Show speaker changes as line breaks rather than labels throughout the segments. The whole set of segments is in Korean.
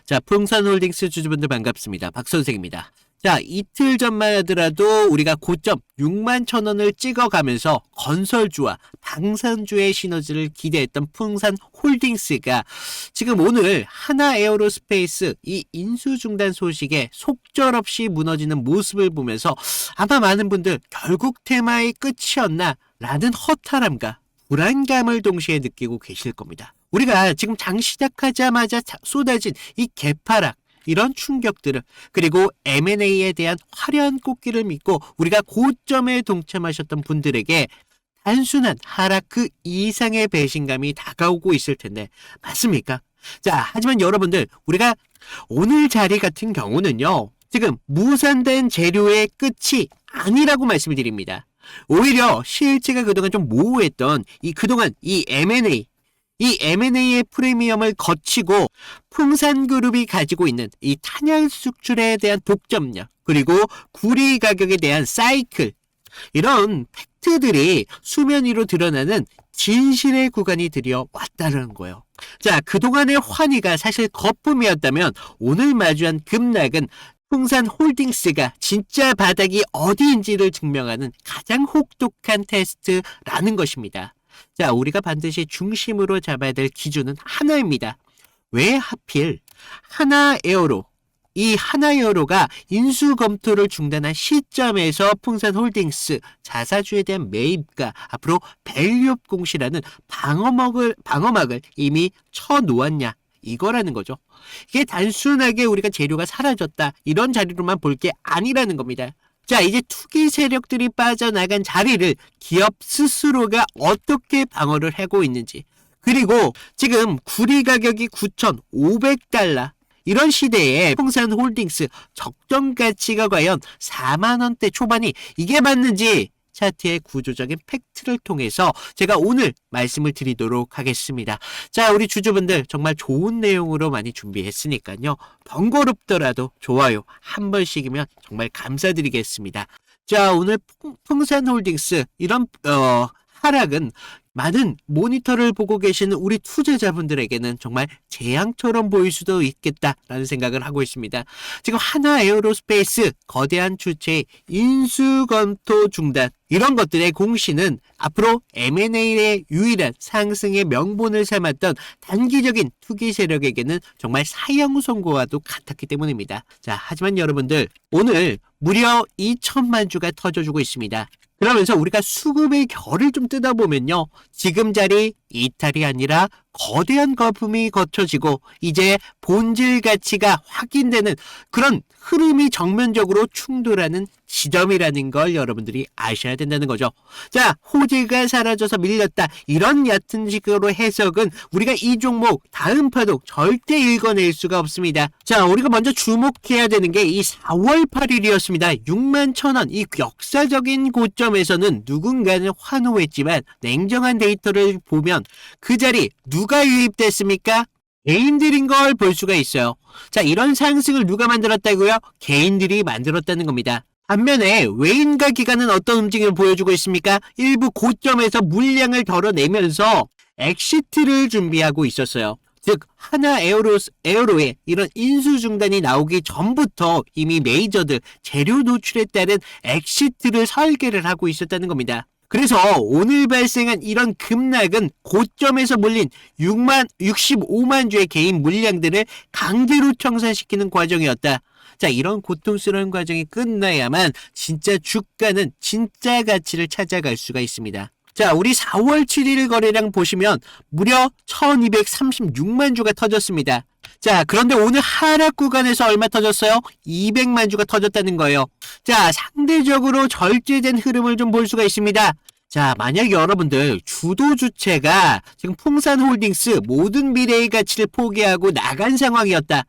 자, 풍산홀딩스 주주분들 반갑습니다. 박선생입니다. 자, 이틀 전만 하더라도 우리가 고점 61,000원을 찍어가면서 건설주와 방산주의 시너지를 기대했던 풍산홀딩스가 지금 오늘 하나에어로스페이스 이 인수 중단 소식에 속절없이 무너지는 모습을 보면서 아마 많은 분들 결국 테마의 끝이었나 라는 허탈함과 불안감을 동시에 느끼고 계실 겁니다. 우리가 지금 장 시작하자마자 쏟아진 이 개파락, 이런 충격들을, 그리고 M&A에 대한 화려한 꽃길을 믿고 우리가 고점에 동참하셨던 분들에게 단순한 하락 그 이상의 배신감이 다가오고 있을 텐데 맞습니까? 자, 하지만 여러분들, 우리가 오늘 자리 같은 경우는요, 지금 무산된 재료의 끝이 아니라고 말씀을 드립니다. 오히려 실제가 그동안 좀 모호했던 그동안 이 M&A의 프리미엄을 거치고 풍산그룹이 가지고 있는 이 탄약 수출에 대한 독점력, 그리고 구리 가격에 대한 사이클, 이런 팩트들이 수면 위로 드러나는 진실의 구간이 드디어 왔다는 거예요. 자, 그동안의 환희가 사실 거품이었다면 오늘 마주한 급락은 풍산홀딩스가 진짜 바닥이 어디인지를 증명하는 가장 혹독한 테스트라는 것입니다. 자, 우리가 반드시 중심으로 잡아야 될 기준은 하나입니다. 왜 하필 이 하나에어로가 인수 검토를 중단한 시점에서 풍산홀딩스 자사주에 대한 매입가, 앞으로 밸류업 공시라는 방어막을 이미 쳐놓았냐, 이거라는 거죠. 이게 단순하게 우리가 재료가 사라졌다, 이런 자리로만 볼 게 아니라는 겁니다. 자, 이제 투기 세력들이 빠져나간 자리를 기업 스스로가 어떻게 방어를 하고 있는지, 그리고 지금 구리 가격이 9,500달러, 이런 시대에 풍산홀딩스 적정 가치가 과연 4만원대 초반이 이게 맞는지 차트의 구조적인 팩트를 통해서 제가 오늘 말씀을 드리도록 하겠습니다. 자, 우리 주주분들 정말 좋은 내용으로 많이 준비했으니까요, 번거롭더라도 좋아요 한 번씩이면 정말 감사드리겠습니다. 자, 오늘 풍산홀딩스 이런 하락은 많은 모니터를 보고 계시는 우리 투자자분들에게는 정말 재앙처럼 보일 수도 있겠다라는 생각을 하고 있습니다. 지금 하나에어로스페이스 거대한 주체의 인수검토 중단, 이런 것들의 공시는 앞으로 M&A의 유일한 상승의 명분을 삼았던 단기적인 투기 세력에게는 정말 사형 선고와도 같았기 때문입니다. 자, 하지만 여러분들, 오늘 무려 2천만 주가 터져주고 있습니다. 그러면서 우리가 수급의 결을 좀 뜯어보면요, 지금 자리 이탈이 아니라 거대한 거품이 거쳐지고 이제 본질 가치가 확인되는 그런 흐름이 정면적으로 충돌하는 지점이라는 걸 여러분들이 아셔야 된다는 거죠. 자, 호재가 사라져서 밀렸다, 이런 얕은 식으로 해석은 우리가 이 종목 다음 파동 절대 읽어낼 수가 없습니다. 자, 우리가 먼저 주목해야 되는 게 이 4월 8일이었습니다. 61,000원, 이 역사적인 고점에서는 누군가는 환호했지만 냉정한 데이터를 보면 그 자리 누가 유입됐습니까? 개인들인 걸 볼 수가 있어요. 자, 이런 상승을 누가 만들었다고요? 개인들이 만들었다는 겁니다. 반면에 외인과 기관은 어떤 움직임을 보여주고 있습니까? 일부 고점에서 물량을 덜어내면서 엑시트를 준비하고 있었어요. 즉, 하나에어로의 이런 인수 중단이 나오기 전부터 이미 메이저들 재료 노출에 따른 엑시트를 설계를 하고 있었다는 겁니다. 그래서 오늘 발생한 이런 급락은 고점에서 몰린 65만 주의 개인 물량들을 강제로 청산시키는 과정이었다. 자, 이런 고통스러운 과정이 끝나야만 진짜 주가는 진짜 가치를 찾아갈 수가 있습니다. 자, 우리 4월 7일 거래량 보시면 무려 1236만 주가 터졌습니다. 자, 그런데 오늘 하락 구간에서 얼마 터졌어요? 200만 주가 터졌다는 거예요. 자, 상대적으로 절제된 흐름을 좀 볼 수가 있습니다. 자, 만약 여러분들 주도 주체가 지금 풍산홀딩스 모든 미래의 가치를 포기하고 나간 상황이었다,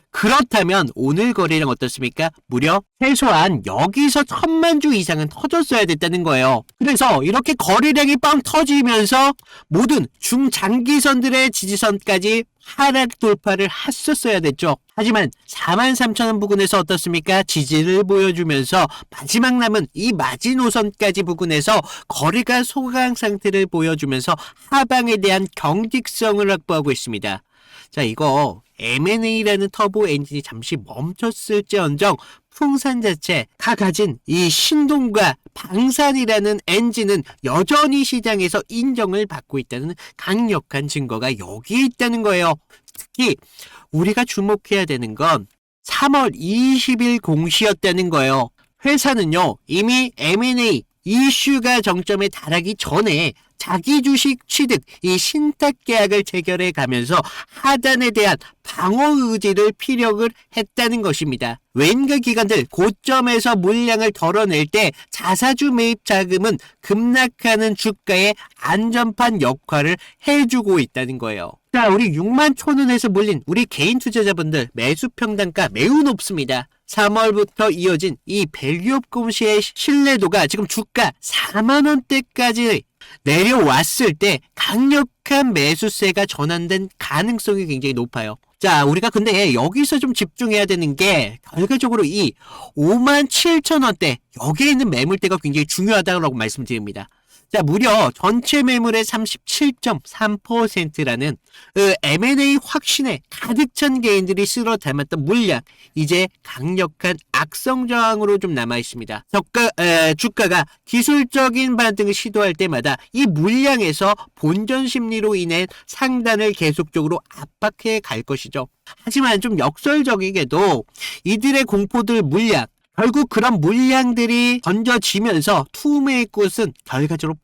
그렇다면 오늘 거래량 어떻습니까? 무려 최소한 여기서 1,000만 주 이상은 터졌어야 됐다는 거예요. 그래서 이렇게 거래량이 빵 터지면서 모든 중장기선들의 지지선까지 하락 돌파를 했었어야 됐죠. 하지만 43,000원 부근에서 어떻습니까? 지지를 보여주면서 마지막 남은 이 마지노선까지 부근에서 거래가 소강 상태를 보여주면서 하방에 대한 경직성을 확보하고 있습니다. 자, 이거 M&A라는 터보 엔진이 잠시 멈췄을지언정 풍산 자체가 가진 이 신동과 방산이라는 엔진은 여전히 시장에서 인정을 받고 있다는 강력한 증거가 여기에 있다는 거예요. 특히 우리가 주목해야 되는 건 3월 20일 공시였다는 거예요. 회사는요, 이미 M&A 이슈가 정점에 달하기 전에 자기 주식 취득, 이 신탁 계약을 체결해 가면서 하단에 대한 방어 의지를 피력을 했다는 것입니다. 웬가 기관들 고점에서 물량을 덜어낼 때 자사주 매입 자금은 급락하는 주가의 안전판 역할을 해주고 있다는 거예요. 자, 우리 6만 천원에서 물린 우리 개인 투자자분들 매수 평단가 매우 높습니다. 3월부터 이어진 이 밸류업 공시의 신뢰도가 지금 주가 4만원대까지 내려왔을 때 강력한 매수세가 전환된 가능성이 굉장히 높아요. 자, 우리가 근데 여기서 좀 집중해야 되는 게 결과적으로 이 5만 7천원대 여기에 있는 매물대가 굉장히 중요하다고 말씀드립니다. 자, 무려 전체 매물의 37.3%라는 M&A 확신에 가득 찬 개인들이 쓸어 담았던 물량, 이제 강력한 악성 저항으로 좀 남아 있습니다. 주가가 기술적인 반등을 시도할 때마다 이 물량에서 본전 심리로 인해 상단을 계속적으로 압박해 갈 것이죠. 하지만 좀 역설적이게도 이들의 공포들 물량, 결국 그런 물량들이 던져지면서 투매의 꽃은 결과적으로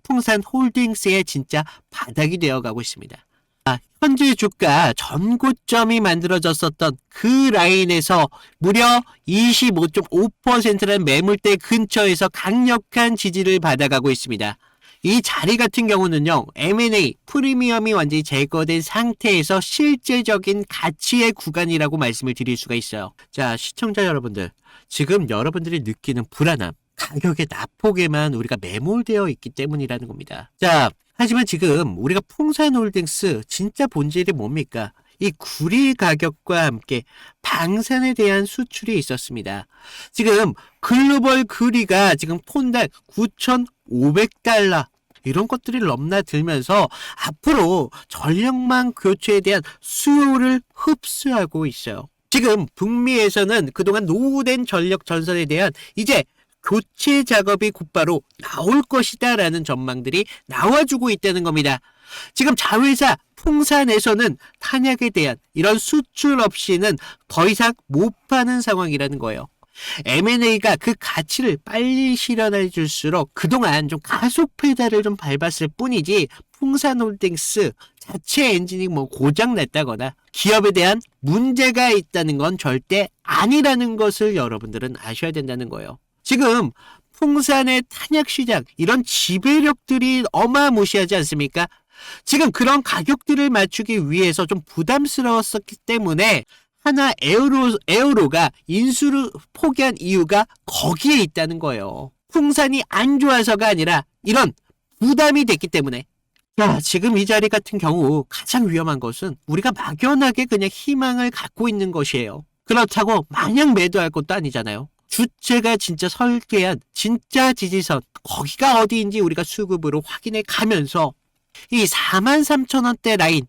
풍산홀딩스의 진짜 바닥이 되어가고 있습니다. 현재 주가 전고점이 만들어졌었던 그 라인에서 무려 25.5%라는 매물대 근처에서 강력한 지지를 받아가고 있습니다. 이 자리 같은 경우는요, M&A 프리미엄이 완전히 제거된 상태에서 실제적인 가치의 구간이라고 말씀을 드릴 수가 있어요. 자, 시청자 여러분들, 지금 여러분들이 느끼는 불안함, 가격의 낙폭에만 우리가 매몰되어 있기 때문이라는 겁니다. 자, 하지만 지금 우리가 풍산홀딩스 진짜 본질이 뭡니까? 이 구리 가격과 함께 방산에 대한 수출이 있었습니다. 지금 글로벌 구리가 지금 톤당 9,500달러 이런 것들이 넘나들면서 앞으로 전력망 교체에 대한 수요를 흡수하고 있어요. 지금 북미에서는 그동안 노후된 전력 전선에 대한 이제 교체 작업이 곧바로 나올 것이다 라는 전망들이 나와주고 있다는 겁니다. 지금 자회사 풍산에서는 탄약에 대한 이런 수출 없이는 더 이상 못 파는 상황이라는 거예요. M&A가 그 가치를 빨리 실현해 줄수록 그동안 좀 가속 페달을 좀 밟았을 뿐이지 풍산홀딩스 자체 엔진이 뭐 고장났다거나 기업에 대한 문제가 있다는 건 절대 아니라는 것을 여러분들은 아셔야 된다는 거예요. 지금 풍산의 탄약 시장 이런 지배력들이 어마무시하지 않습니까? 지금 그런 가격들을 맞추기 위해서 좀 부담스러웠었기 때문에 하나 에어로가 인수를 포기한 이유가 거기에 있다는 거예요. 풍산이 안 좋아서가 아니라 이런 부담이 됐기 때문에. 자, 지금 이 자리 같은 경우 가장 위험한 것은 우리가 막연하게 그냥 희망을 갖고 있는 것이에요. 그렇다고 마냥 매도할 것도 아니잖아요. 주체가 진짜 설계한 진짜 지지선, 거기가 어디인지 우리가 수급으로 확인해 가면서 이 43,000원대 라인,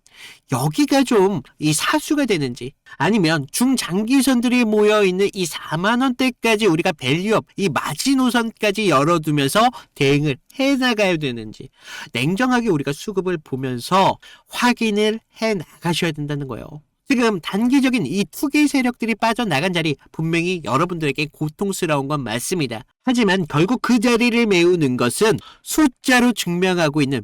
여기가 좀 이 사수가 되는지, 아니면 중장기선들이 모여있는 이 4만원대까지 우리가 밸류업, 이 마지노선까지 열어두면서 대응을 해나가야 되는지, 냉정하게 우리가 수급을 보면서 확인을 해나가셔야 된다는 거예요. 지금 단기적인 이 투기 세력들이 빠져나간 자리 분명히 여러분들에게 고통스러운 건 맞습니다. 하지만 결국 그 자리를 메우는 것은 숫자로 증명하고 있는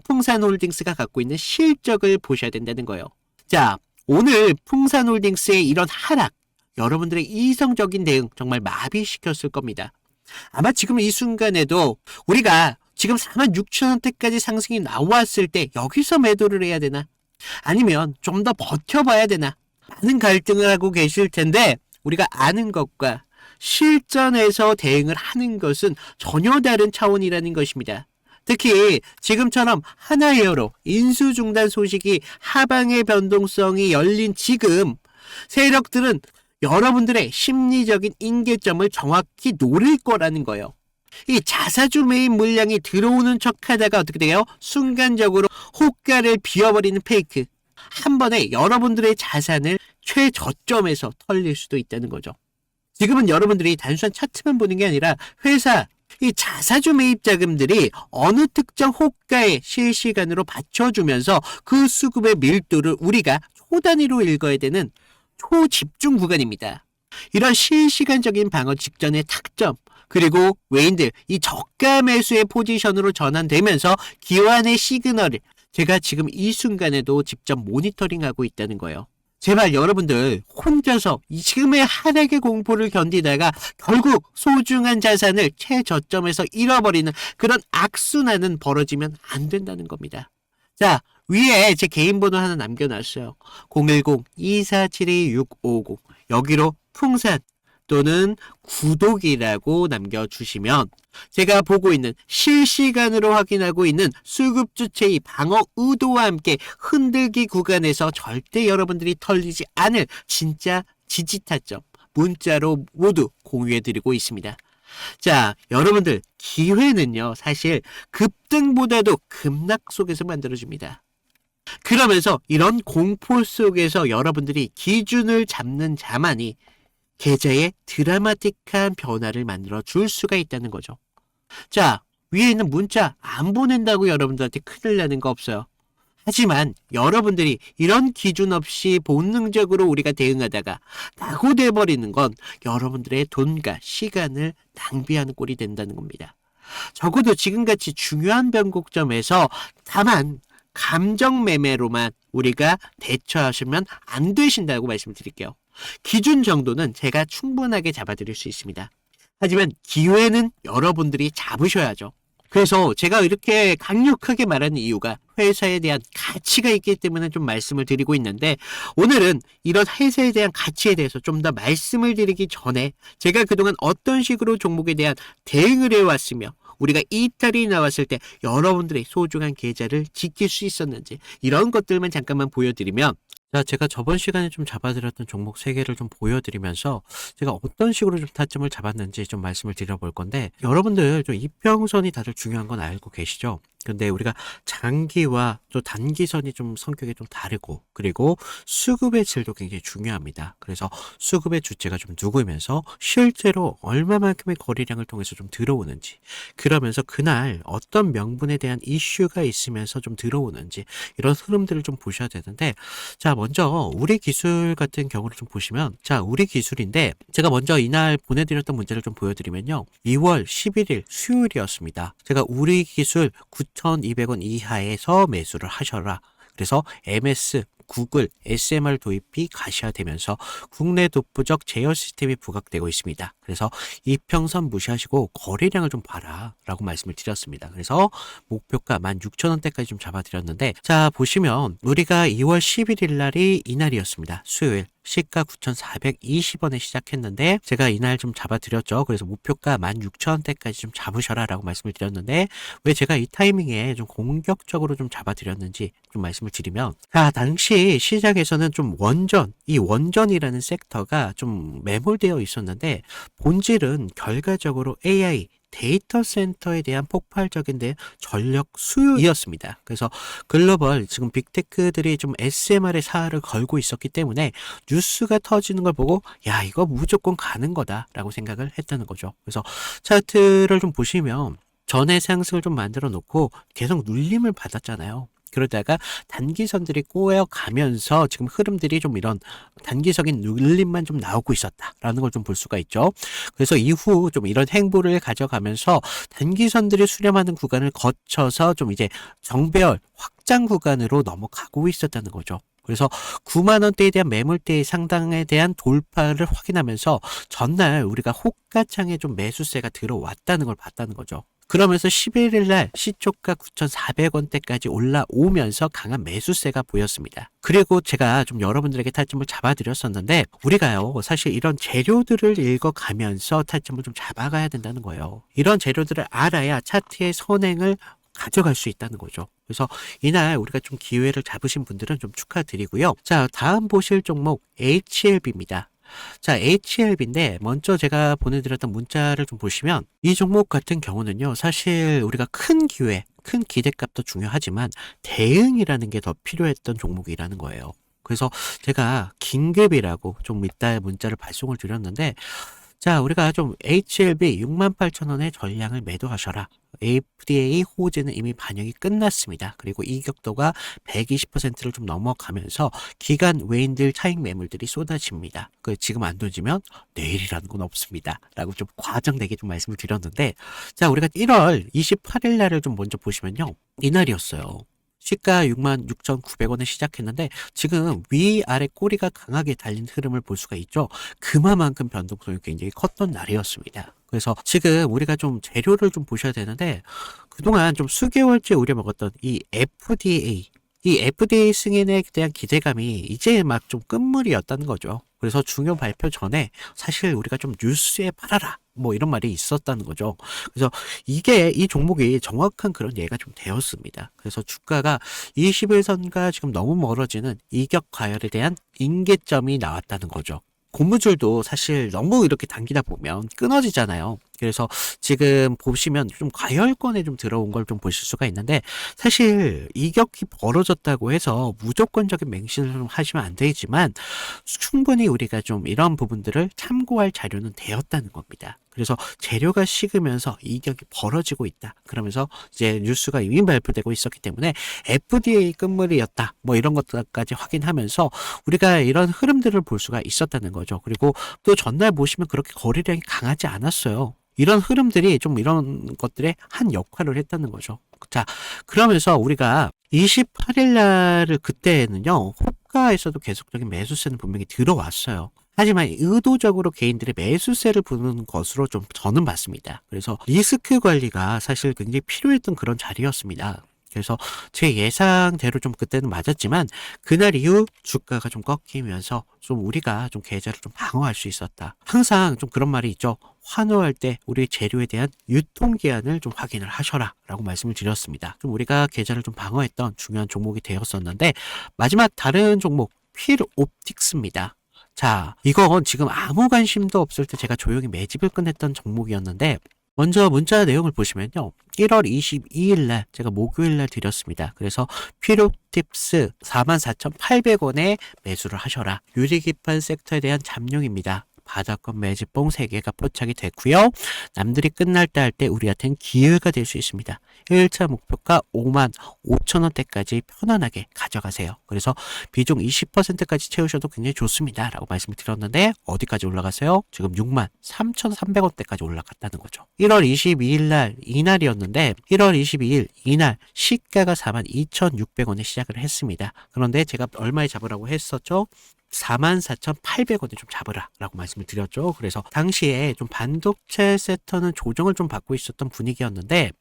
풍산홀딩스가 갖고 있는 실적을 보셔야 된다는 거예요. 자, 오늘 풍산홀딩스의 이런 하락, 여러분들의 이성적인 대응 정말 마비시켰을 겁니다. 아마 지금 이 순간에도 우리가 지금 46,000원대까지 상승이 나왔을 때 여기서 매도를 해야 되나? 아니면 좀 더 버텨봐야 되나? 많은 갈등을 하고 계실 텐데 우리가 아는 것과 실전에서 대응을 하는 것은 전혀 다른 차원이라는 것입니다. 특히 지금처럼 하나에어로 인수 중단 소식이 하방의 변동성이 열린 지금 세력들은 여러분들의 심리적인 임계점을 정확히 노릴 거라는 거예요. 이 자사주 매입 물량이 들어오는 척 하다가 어떻게 돼요? 순간적으로 호가를 비워버리는 페이크. 한 번에 여러분들의 자산을 최저점에서 털릴 수도 있다는 거죠. 지금은 여러분들이 단순한 차트만 보는 게 아니라 회사 이 자사주 매입 자금들이 어느 특정 호가에 실시간으로 받쳐주면서 그 수급의 밀도를 우리가 초단위로 읽어야 되는 초집중 구간입니다. 이런 실시간적인 방어 직전의 탁점, 그리고 외인들 이 저가 매수의 포지션으로 전환되면서 기관의 시그널을 제가 지금 이 순간에도 직접 모니터링하고 있다는 거예요. 제발 여러분들 혼자서 지금의 하락의 공포를 견디다가 결국 소중한 자산을 최저점에서 잃어버리는 그런 악순환은 벌어지면 안 된다는 겁니다. 자, 위에 제 개인 번호 하나 남겨놨어요. 010-2472-650 여기로 풍산 또는 구독이라고 남겨주시면 제가 보고 있는 실시간으로 확인하고 있는 수급 주체의 방어 의도와 함께 흔들기 구간에서 절대 여러분들이 털리지 않을 진짜 지지타점 문자로 모두 공유해드리고 있습니다. 자, 여러분들 기회는요 사실 급등보다도 급락 속에서 만들어집니다. 그러면서 이런 공포 속에서 여러분들이 기준을 잡는 자만이 계좌에 드라마틱한 변화를 만들어 줄 수가 있다는 거죠. 자, 위에 있는 문자 안 보낸다고 여러분들한테 큰일 나는 거 없어요. 하지만 여러분들이 이런 기준 없이 본능적으로 우리가 대응하다가 낙오돼 버리는 건 여러분들의 돈과 시간을 낭비하는 꼴이 된다는 겁니다. 적어도 지금같이 중요한 변곡점에서 다만 감정 매매로만 우리가 대처하시면 안 되신다고 말씀을 드릴게요. 기준 정도는 제가 충분하게 잡아드릴 수 있습니다. 하지만 기회는 여러분들이 잡으셔야죠. 그래서 제가 이렇게 강력하게 말하는 이유가 회사에 대한 가치가 있기 때문에 좀 말씀을 드리고 있는데 오늘은 이런 회사에 대한 가치에 대해서 좀 더 말씀을 드리기 전에 제가 그동안 어떤 식으로 종목에 대한 대응을 해왔으며 우리가 이탈이 나왔을 때 여러분들의 소중한 계좌를 지킬 수 있었는지 이런 것들만 잠깐만 보여드리면 자, 제가 저번 시간에 좀 잡아드렸던 종목 3개를 좀 보여드리면서 제가 어떤 식으로 좀 타점을 잡았는지 좀 말씀을 드려볼 건데 여러분들 좀 이평선이 다들 중요한 건 알고 계시죠? 근데 우리가 장기와 또 단기선이 좀 성격이 좀 다르고 그리고 수급의 질도 굉장히 중요합니다. 그래서 수급의 주체가 좀 누구면서 실제로 얼마만큼의 거래량을 통해서 좀 들어오는지 그러면서 그날 어떤 명분에 대한 이슈가 있으면서 좀 들어오는지 이런 흐름들을 좀 보셔야 되는데 자 먼저 우리 기술 같은 경우를 좀 보시면 자 우리 기술인데 제가 먼저 이날 보내드렸던 문제를 좀 보여드리면요 2월 11일 수요일이었습니다. 제가 우리 기술 9,200원 이하에서 매수를 하셔라. 그래서 MS, 구글, SMR 도입이 가시화되면서 국내 독보적 제어 시스템이 부각되고 있습니다. 그래서 이평선 무시하시고 거래량을 좀 봐라 라고 말씀을 드렸습니다. 그래서 목표가 16,000원대까지 좀 잡아드렸는데 자 보시면 우리가 2월 11일 날이 이날이었습니다. 수요일. 시가 9,420원에 시작했는데 제가 이날 좀 잡아드렸죠. 그래서 목표가 16,000원대까지 좀 잡으셔라 라고 말씀을 드렸는데 왜 제가 이 타이밍에 좀 공격적으로 좀 잡아드렸는지 좀 말씀을 드리면 자 당시 시장에서는 좀 이 원전이라는 섹터가 좀 매몰되어 있었는데 본질은 결과적으로 AI 데이터 센터에 대한 폭발적인 전력 수요이었습니다. 그래서 글로벌 지금 빅테크들이 좀 SMR의 사활을 걸고 있었기 때문에 뉴스가 터지는 걸 보고 야 이거 무조건 가는 거다라고 생각을 했다는 거죠. 그래서 차트를 좀 보시면 전의 상승을 좀 만들어 놓고 계속 눌림을 받았잖아요. 그러다가 단기선들이 꼬여가면서 지금 흐름들이 좀 이런 단기적인 눌림만 좀 나오고 있었다라는 걸 좀 볼 수가 있죠. 그래서 이후 좀 이런 행보를 가져가면서 단기선들이 수렴하는 구간을 거쳐서 좀 이제 정배열 확장 구간으로 넘어가고 있었다는 거죠. 그래서 9만원대에 대한 매물대의 상당에 대한 돌파를 확인하면서 전날 우리가 호가창에 좀 매수세가 들어왔다는 걸 봤다는 거죠. 그러면서 11일 날 시초가 9,400원대까지 올라오면서 강한 매수세가 보였습니다. 그리고 제가 좀 여러분들에게 타점을 잡아드렸었는데 우리가요 사실 이런 재료들을 읽어가면서 타점을 좀 잡아가야 된다는 거예요. 이런 재료들을 알아야 차트의 선행을 가져갈 수 있다는 거죠. 그래서 이날 우리가 좀 기회를 잡으신 분들은 좀 축하드리고요. 자, 다음 보실 종목 HLB입니다. 자, HLB인데 먼저 제가 보내드렸던 문자를 좀 보시면 이 종목 같은 경우는요, 사실 우리가 큰 기회, 큰 기대값도 중요하지만 대응이라는 게 더 필요했던 종목이라는 거예요. 그래서 제가 긴급이라고 좀 이따 문자를 발송을 드렸는데, 자, 우리가 좀 HLB 68,000원의 전량을 매도하셔라. FDA 호재는 이미 반영이 끝났습니다. 그리고 이격도가 120%를 좀 넘어가면서 기간 외인들 차익 매물들이 쏟아집니다. 지금 안 던지면 내일이라는 건 없습니다. 라고 좀 과장되게 좀 말씀을 드렸는데, 자, 우리가 1월 28일 날을 좀 먼저 보시면요. 이날이었어요. 시가 66,900원에 시작했는데 지금 위아래 꼬리가 강하게 달린 흐름을 볼 수가 있죠. 그만큼 변동성이 굉장히 컸던 날이었습니다. 그래서 지금 우리가 좀 재료를 좀 보셔야 되는데, 그동안 좀 수개월째 우려먹었던 이 FDA 승인에 대한 기대감이 이제 막 좀 끝물이었다는 거죠. 그래서 중요 발표 전에 사실 우리가 좀 뉴스에 팔아라, 뭐 이런 말이 있었다는 거죠. 그래서 이 종목이 정확한 그런 예가 좀 되었습니다. 그래서 주가가 21선과 지금 너무 멀어지는 이격 과열에 대한 임계점이 나왔다는 거죠. 고무줄도 사실 너무 이렇게 당기다 보면 끊어지잖아요. 그래서 지금 보시면 좀 과열권에 좀 들어온 걸 좀 보실 수가 있는데, 사실 이격이 벌어졌다고 해서 무조건적인 맹신을 좀 하시면 안 되지만 충분히 우리가 좀 이런 부분들을 참고할 자료는 되었다는 겁니다. 그래서 재료가 식으면서 이격이 벌어지고 있다. 그러면서 이제 뉴스가 이미 발표되고 있었기 때문에 FDA 끝물이었다. 뭐 이런 것들까지 확인하면서 우리가 이런 흐름들을 볼 수가 있었다는 거죠. 그리고 또 전날 보시면 그렇게 거래량이 강하지 않았어요. 이런 흐름들이 좀 이런 것들에 한 역할을 했다는 거죠. 자, 그러면서 우리가 28일 날을 그때는요, 호가에서도 계속적인 매수세는 분명히 들어왔어요. 하지만 의도적으로 개인들의 매수세를 부는 것으로 좀 저는 봤습니다. 그래서 리스크 관리가 사실 굉장히 필요했던 그런 자리였습니다. 그래서 제 예상대로 좀 그때는 맞았지만 그날 이후 주가가 좀 꺾이면서 좀 우리가 좀 계좌를 좀 방어할 수 있었다. 항상 좀 그런 말이 있죠. 환호할 때 우리 재료에 대한 유통기한을 좀 확인을 하셔라 라고 말씀을 드렸습니다. 좀 우리가 계좌를 좀 방어했던 중요한 종목이 되었었는데, 마지막 다른 종목 필옵틱스입니다. 자, 이건 지금 아무 관심도 없을 때 제가 조용히 매집을 끝냈던 종목이었는데, 먼저 문자 내용을 보시면요. 1월 22일 날 제가 목요일 날 드렸습니다. 그래서 필옵틱스 44,800원에 매수를 하셔라. 유리기판 섹터에 대한 잠룡입니다. 바닥권 매집봉 3개가 포착이 됐고요. 남들이 끝날 때 할 때 우리한테는 기회가 될 수 있습니다. 1차 목표가 55,000원대까지 편안하게 가져가세요. 그래서 비중 20%까지 채우셔도 굉장히 좋습니다. 라고 말씀을 드렸는데 어디까지 올라갔어요? 지금 63,300원대까지 올라갔다는 거죠. 1월 22일 날 이날이었는데 1월 22일 이날 시가가 42,600원에 시작을 했습니다. 그런데 제가 얼마에 잡으라고 했었죠? 44,800원에 좀 잡으라 라고 말씀을 드렸죠. 그래서 당시에 좀 반도체 섹터는 조정을 좀 받고 있었던 분위기였는데,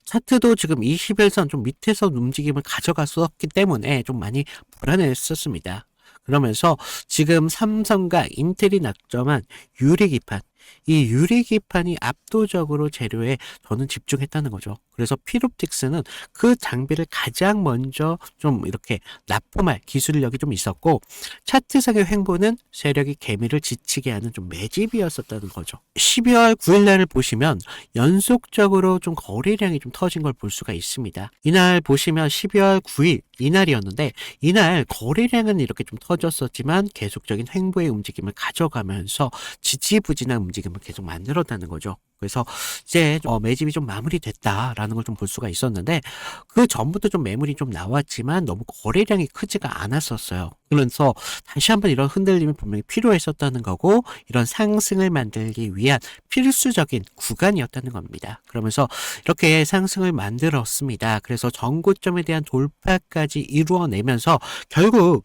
차트도 지금 21선 좀 밑에서 움직임을 가져갔었기 때문에 좀 많이 불안했었습니다. 그러면서 지금 삼성과 인텔이 낙점한 유리기판, 이 유리기판이 압도적으로 재료에 저는 집중했다는 거죠. 그래서 필옵틱스는 그 장비를 가장 먼저 좀 이렇게 납품할 기술력이 좀 있었고, 차트상의 횡보는 세력이 개미를 지치게 하는 좀 매집이었었다는 거죠. 12월 9일 날을 보시면 연속적으로 좀 거래량이 좀 터진 걸 볼 수가 있습니다. 이날 보시면 12월 9일 이날이었는데 이날 거래량은 이렇게 좀 터졌었지만 계속적인 횡보의 움직임을 가져가면서 지지부진한 움직임을 계속 만들었다는 거죠. 그래서 이제 매집이 좀 마무리됐다라는 걸 좀 볼 수가 있었는데, 그 전부터 좀 매물이 좀 나왔지만 너무 거래량이 크지가 않았었어요. 그래서 다시 한번 이런 흔들림이 분명히 필요했었다는 거고, 이런 상승을 만들기 위한 필수적인 구간이었다는 겁니다. 그러면서 이렇게 상승을 만들었습니다. 그래서 전고점에 대한 돌파까지 이루어내면서 결국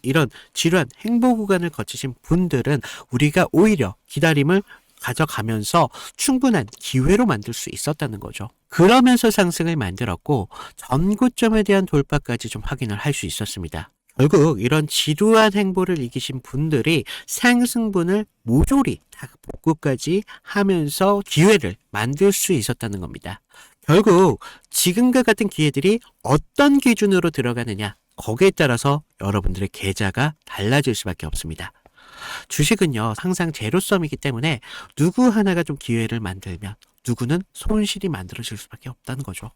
이런 지루한 행보 구간을 거치신 분들은 우리가 오히려 기다림을 가져가면서 충분한 기회로 만들 수 있었다는 거죠. 그러면서 상승을 만들었고 전고점에 대한 돌파까지 좀 확인을 할 수 있었습니다. 결국 이런 지루한 행보를 이기신 분들이 상승분을 모조리 다 복구까지 하면서 기회를 만들 수 있었다는 겁니다. 결국 지금과 같은 기회들이 어떤 기준으로 들어가느냐, 거기에 따라서 여러분들의 계좌가 달라질 수밖에 없습니다. 주식은요, 항상 제로섬이기 때문에 누구 하나가 좀 기회를 만들면 누구는 손실이 만들어질 수밖에 없다는 거죠.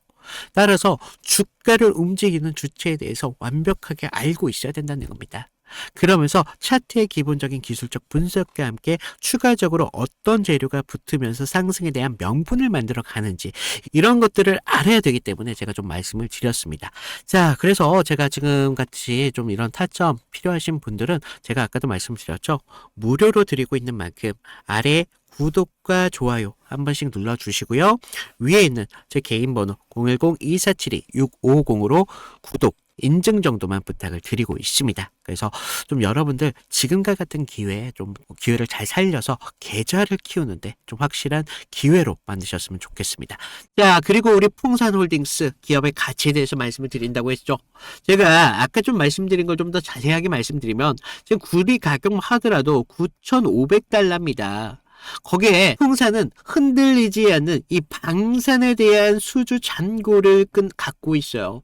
따라서 주가를 움직이는 주체에 대해서 완벽하게 알고 있어야 된다는 겁니다. 그러면서 차트의 기본적인 기술적 분석과 함께 추가적으로 어떤 재료가 붙으면서 상승에 대한 명분을 만들어 가는지 이런 것들을 알아야 되기 때문에 제가 좀 말씀을 드렸습니다. 자, 그래서 제가 지금 같이 좀 이런 타점 필요하신 분들은 제가 아까도 말씀드렸죠. 무료로 드리고 있는 만큼 아래 구독과 좋아요 한 번씩 눌러주시고요. 위에 있는 제 개인 번호 010-2472-6550으로 구독 인증 정도만 부탁을 드리고 있습니다. 그래서 좀 여러분들 지금과 같은 기회에 좀 기회를 잘 살려서 계좌를 키우는데 좀 확실한 기회로 만드셨으면 좋겠습니다. 자, 그리고 우리 풍산홀딩스 기업의 가치에 대해서 말씀을 드린다고 했죠. 제가 아까 좀 말씀드린 걸 좀 더 자세하게 말씀드리면 지금 구리 가격 하더라도 9,500달러입니다. 거기에 풍산은 흔들리지 않는 이 방산에 대한 수주 잔고를 갖고 있어요.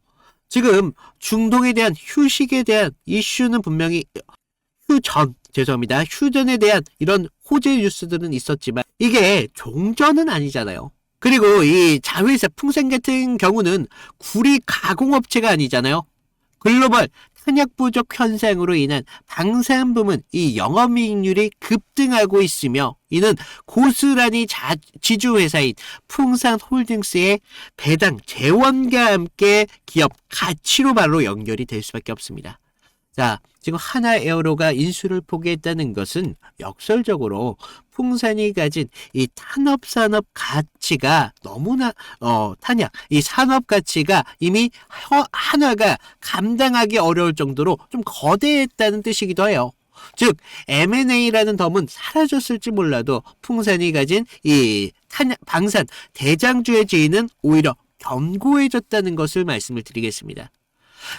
지금 중동에 대한 휴식에 대한 이슈는 분명히 휴전에 대한 이런 호재 뉴스들은 있었지만 이게 종전은 아니잖아요. 그리고 이 자회사 풍산 같은 경우는 구리 가공업체가 아니잖아요. 글로벌 탄약 부족 현상으로 인한 방산 부문 이 영업이익률이 급등하고 있으며 이는 고스란히 지주회사인 풍산홀딩스의 배당 재원과 함께 기업 가치로 바로 연결이 될 수밖에 없습니다. 자, 지금 하나에어로가 인수를 포기했다는 것은 역설적으로 풍산이 가진 이 탄업산업 가치가 너무나 이 산업 가치가 이미 한화가 감당하기 어려울 정도로 좀 거대했다는 뜻이기도 해요. 즉 M&A라는 덤은 사라졌을지 몰라도 풍산이 가진 이 방산 대장주의 지위는 오히려 견고해졌다는 것을 말씀을 드리겠습니다.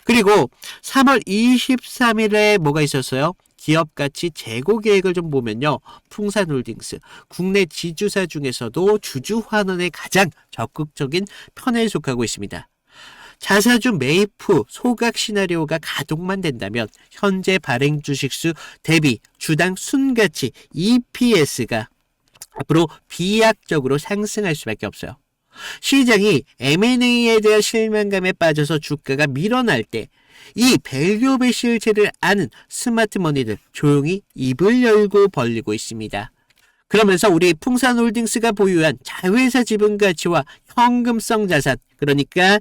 그리고 3월 23일에 뭐가 있었어요? 기업가치 재고 계획을 좀 보면요. 풍산홀딩스, 국내 지주사 중에서도 주주 환원에 가장 적극적인 편에 속하고 있습니다. 자사주 매입 후 소각 시나리오가 가동만 된다면 현재 발행 주식수 대비 주당 순가치 EPS가 앞으로 비약적으로 상승할 수밖에 없어요. 시장이 M&A에 대한 실망감에 빠져서 주가가 밀어날 때 이 밸류업의 실체를 아는 스마트머니들 조용히 입을 열고 벌리고 있습니다. 그러면서 우리 풍산홀딩스가 보유한 자회사 지분 가치와 현금성 자산, 그러니까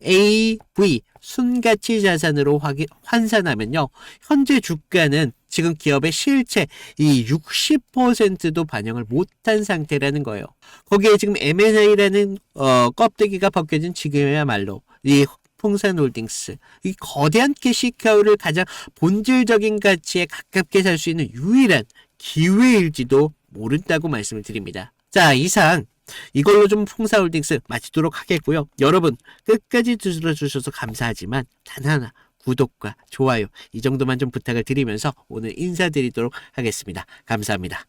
NAV 순가치 자산으로 환산하면요. 현재 주가는 지금 기업의 실체 이 60%도 반영을 못한 상태라는 거예요. 거기에 지금 M&A라는 껍데기가 벗겨진 지금이야말로 이 풍산홀딩스 이 거대한 캐시카우를 가장 본질적인 가치에 가깝게 살 수 있는 유일한 기회일지도 모른다고 말씀을 드립니다. 자, 이상 이걸로 좀 풍산홀딩스 마치도록 하겠고요. 여러분 끝까지 들어주셔서 감사하지만 단 하나 구독과 좋아요 이 정도만 좀 부탁을 드리면서 오늘 인사드리도록 하겠습니다. 감사합니다.